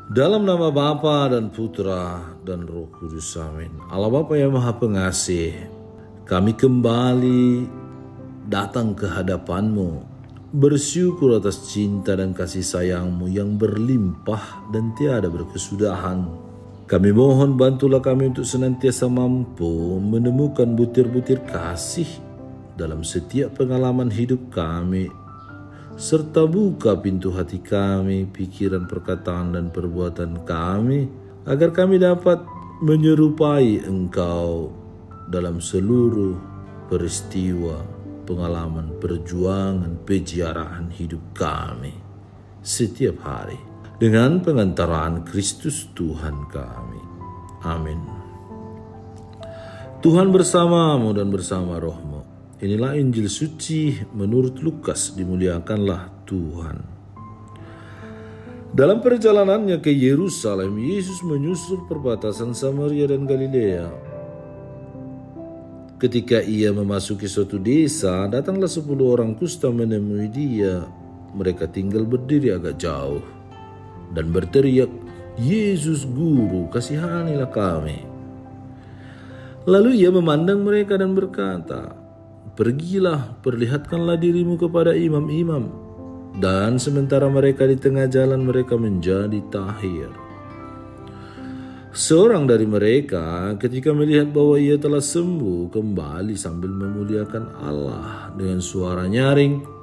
Dalam nama Bapa dan Putra dan Roh Kudus, amin. Allah Bapa yang Maha Pengasih, kami kembali datang ke hadapan-Mu, bersyukur atas cinta dan kasih sayang-Mu yang berlimpah dan tiada berkesudahan. Kami mohon bantulah kami untuk senantiasa mampu menemukan butir-butir kasih dalam setiap pengalaman hidup kami, serta buka pintu hati kami, pikiran, perkataan, dan perbuatan kami, agar kami dapat menyerupai Engkau dalam seluruh peristiwa, pengalaman, perjuangan, peziarahan hidup kami setiap hari. Dengan pengantaraan Kristus Tuhan kami. Amin. Tuhan bersamamu dan bersama rohmu. Inilah Injil suci menurut Lukas, dimuliakanlah Tuhan. Dalam perjalanannya ke Yerusalem, Yesus menyusul perbatasan Samaria dan Galilea. Ketika ia memasuki suatu desa, datanglah 10 orang kusta menemui dia. Mereka tinggal berdiri agak jauh dan berteriak, "Yesus Guru, kasihanilah kami." Lalu ia memandang mereka dan berkata, "Pergilah, perlihatkanlah dirimu kepada imam-imam." Dan sementara mereka di tengah jalan, mereka menjadi tahir. Seorang dari mereka ketika melihat bahwa ia telah sembuh, kembali sambil memuliakan Allah dengan suara nyaring,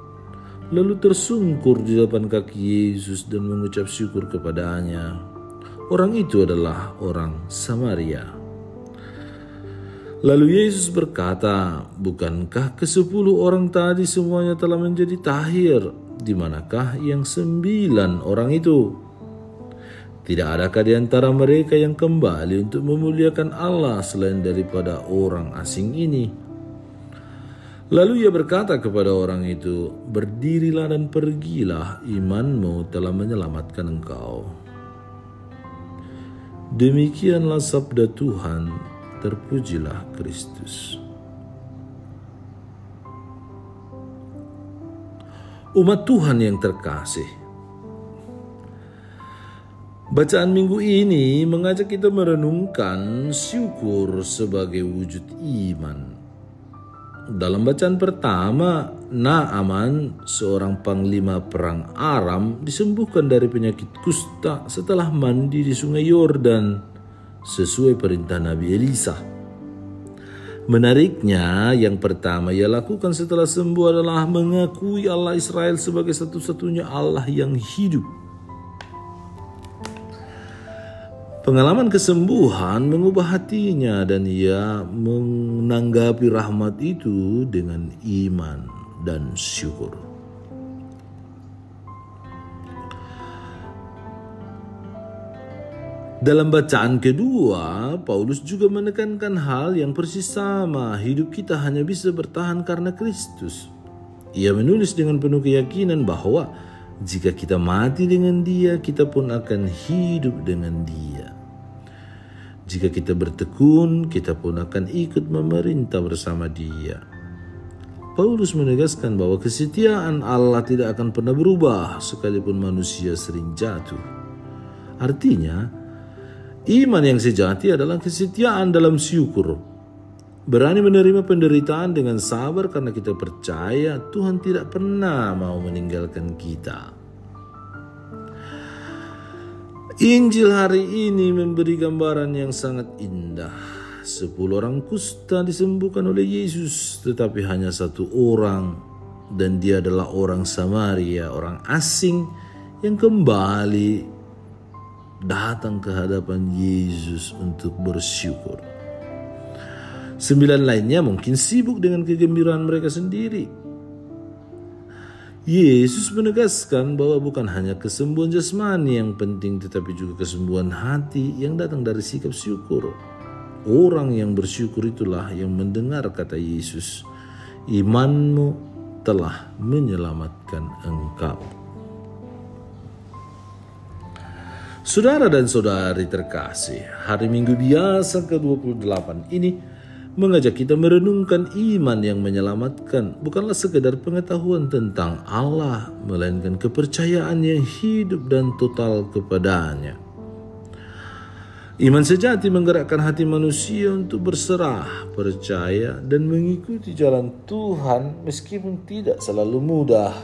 lalu tersungkur di depan kaki Yesus dan mengucap syukur kepadanya. Orang itu adalah orang Samaria. Lalu Yesus berkata, "Bukankah ke-10 orang tadi semuanya telah menjadi tahir? Di manakah yang 9 orang itu? Tidak adakah di antara mereka yang kembali untuk memuliakan Allah selain daripada orang asing ini?" Lalu ia berkata kepada orang itu, "Berdirilah dan pergilah, imanmu telah menyelamatkan engkau." Demikianlah sabda Tuhan, terpujilah Kristus. Umat Tuhan yang terkasih, bacaan minggu ini mengajak kita merenungkan syukur sebagai wujud iman. Dalam bacaan pertama, Naaman, seorang panglima perang Aram, disembuhkan dari penyakit kusta setelah mandi di sungai Yordan sesuai perintah Nabi Elisa. Menariknya, yang pertama ia lakukan setelah sembuh adalah mengakui Allah Israel sebagai satu-satunya Allah yang hidup. Pengalaman kesembuhan mengubah hatinya dan ia menanggapi rahmat itu dengan iman dan syukur. Dalam bacaan kedua, Paulus juga menekankan hal yang persis sama. Hidup kita hanya bisa bertahan karena Kristus. Ia menulis dengan penuh keyakinan bahwa jika kita mati dengan Dia, kita pun akan hidup dengan Dia. Jika kita bertekun, kita pun akan ikut memerintah bersama Dia. Paulus menegaskan bahwa kesetiaan Allah tidak akan pernah berubah sekalipun manusia sering jatuh. Artinya, iman yang sejati adalah kesetiaan dalam syukur. Berani menerima penderitaan dengan sabar karena kita percaya Tuhan tidak pernah mau meninggalkan kita. Injil hari ini memberi gambaran yang sangat indah. 10 orang kusta disembuhkan oleh Yesus, tetapi hanya 1 orang, dan dia adalah orang Samaria, orang asing yang kembali datang ke hadapan Yesus untuk bersyukur. 9 lainnya mungkin sibuk dengan kegembiraan mereka sendiri. Yesus menegaskan bahwa bukan hanya kesembuhan jasmani yang penting, tetapi juga kesembuhan hati yang datang dari sikap syukur. Orang yang bersyukur itulah yang mendengar kata Yesus, "Imanmu telah menyelamatkan engkau." Saudara dan saudari terkasih, hari Minggu biasa ke-28 ini mengajak kita merenungkan iman yang menyelamatkan bukanlah sekedar pengetahuan tentang Allah, melainkan kepercayaan yang hidup dan total kepadanya. Iman sejati menggerakkan hati manusia untuk berserah, percaya, dan mengikuti jalan Tuhan meskipun tidak selalu mudah.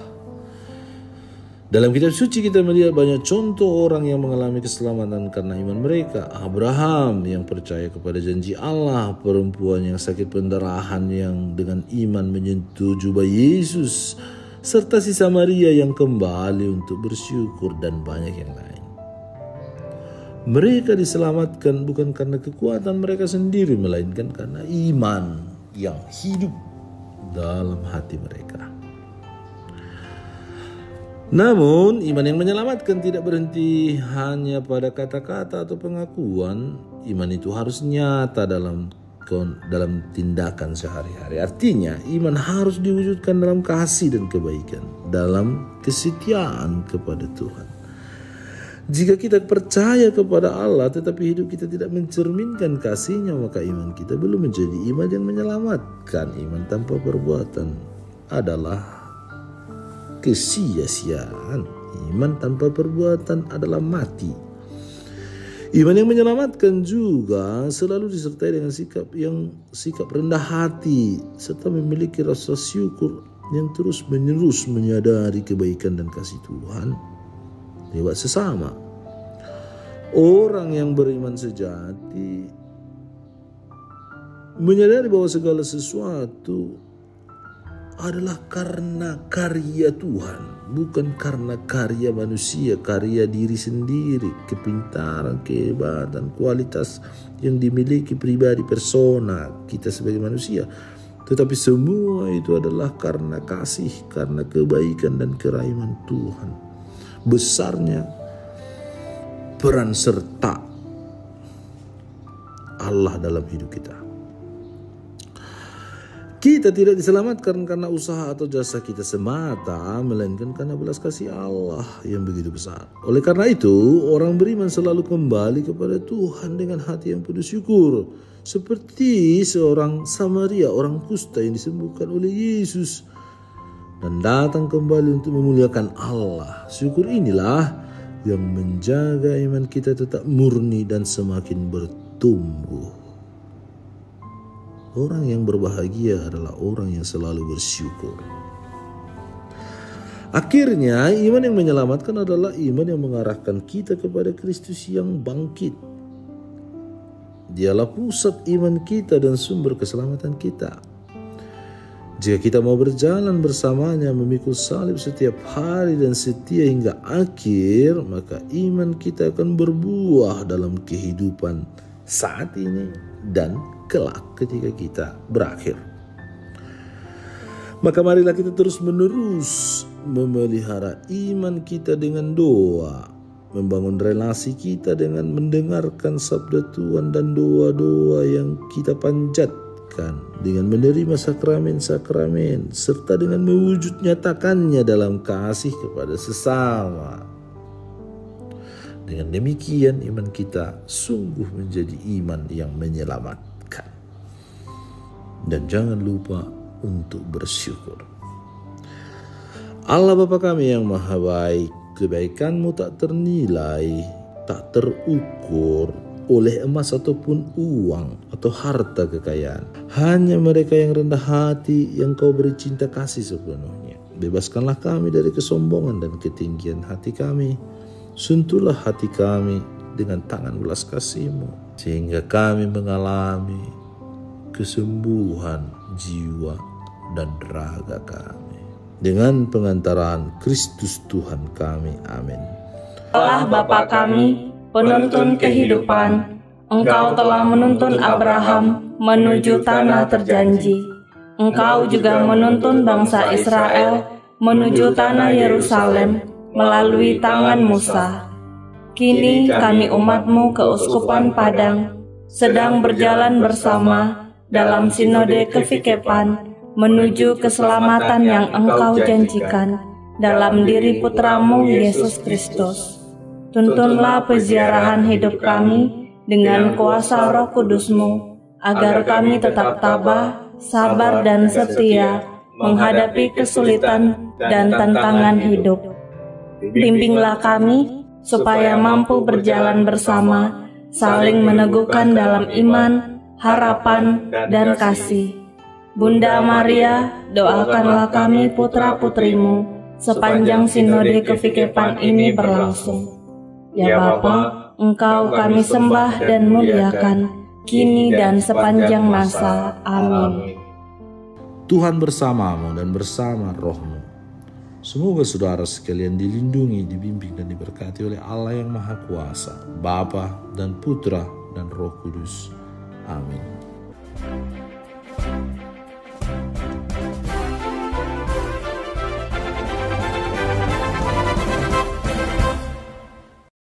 Dalam kitab suci kita melihat banyak contoh orang yang mengalami keselamatan karena iman mereka. Abraham yang percaya kepada janji Allah, perempuan yang sakit pendarahan yang dengan iman menyentuh jubah Yesus, serta si Samaria yang kembali untuk bersyukur, dan banyak yang lain. Mereka diselamatkan bukan karena kekuatan mereka sendiri, melainkan karena iman yang hidup dalam hati mereka. Namun, iman yang menyelamatkan tidak berhenti hanya pada kata-kata atau pengakuan. Iman itu harus nyata dalam tindakan sehari-hari. Artinya, iman harus diwujudkan dalam kasih dan kebaikan, dalam kesetiaan kepada Tuhan. Jika kita percaya kepada Allah tetapi hidup kita tidak mencerminkan kasih-Nya, maka iman kita belum menjadi iman yang menyelamatkan. Iman tanpa perbuatan adalah kesia-siaan. Iman tanpa perbuatan adalah mati. Iman yang menyelamatkan juga selalu disertai dengan sikap rendah hati serta memiliki rasa syukur yang terus-menerus menyadari kebaikan dan kasih Tuhan lewat sesama. Orang yang beriman sejati menyadari bahwa segala sesuatu adalah karena karya Tuhan, bukan karena karya manusia, karya diri sendiri, kepintaran, kehebatan, kualitas yang dimiliki pribadi persona kita sebagai manusia. Tetapi semua itu adalah karena kasih, karena kebaikan dan kerahiman Tuhan. Besarnya peran serta Allah dalam hidup kita. Kita tidak diselamatkan karena usaha atau jasa kita semata, melainkan karena belas kasih Allah yang begitu besar. Oleh karena itu, orang beriman selalu kembali kepada Tuhan dengan hati yang penuh syukur. Seperti seorang Samaria, orang kusta yang disembuhkan oleh Yesus dan datang kembali untuk memuliakan Allah. Syukur inilah yang menjaga iman kita tetap murni dan semakin bertumbuh. Orang yang berbahagia adalah orang yang selalu bersyukur. Akhirnya, iman yang menyelamatkan adalah iman yang mengarahkan kita kepada Kristus yang bangkit. Dialah pusat iman kita dan sumber keselamatan kita. Jika kita mau berjalan bersamanya, memikul salib setiap hari dan setia hingga akhir, maka iman kita akan berbuah dalam kehidupan saat ini dan kelak ketika kita berakhir. Maka marilah kita terus menerus memelihara iman kita dengan doa, membangun relasi kita dengan mendengarkan sabda Tuhan dan doa-doa yang kita panjatkan, dengan menerima sakramen-sakramen, serta dengan mewujud nyatakannya dalam kasih kepada sesama. Dengan demikian iman kita sungguh menjadi iman yang menyelamatkan. Dan jangan lupa untuk bersyukur. Allah Bapa kami yang maha baik, kebaikan-Mu tak ternilai, tak terukur oleh emas ataupun uang atau harta kekayaan. Hanya mereka yang rendah hati yang Kau beri cinta kasih sepenuhnya. Bebaskanlah kami dari kesombongan dan ketinggian hati kami. Sentuhlah hati kami dengan tangan belas kasih-Mu, sehingga kami mengalami kesembuhan jiwa dan raga kami. Dengan pengantaran Kristus Tuhan kami. Amin. Allah Bapa kami, penuntun kehidupan, Engkau telah menuntun Abraham menuju tanah terjanji. Engkau juga menuntun bangsa Israel menuju tanah Yerusalem melalui tangan Musa. Kini kami umat-Mu keuskupan Padang sedang berjalan bersama dalam sinode kefikepan menuju keselamatan yang Engkau janjikan dalam diri Putra-Mu Yesus Kristus. Tuntunlah peziarahan hidup kami dengan kuasa Roh Kudus-Mu, agar kami tetap tabah, sabar dan setia menghadapi kesulitan dan tantangan hidup. Bimbinglah kami supaya mampu berjalan bersama saling meneguhkan dalam iman, harapan, dan kasih. Bunda Maria, doakanlah kami putra-putrimu sepanjang sinode kefikepan ini berlangsung. Ya Bapa, Engkau kami sembah dan muliakan, kini dan sepanjang masa. Amin. Tuhan bersamamu dan bersama rohmu. Semoga saudara sekalian dilindungi, dibimbing, dan diberkati oleh Allah yang Maha Kuasa, Bapa dan Putra dan Roh Kudus. Amin.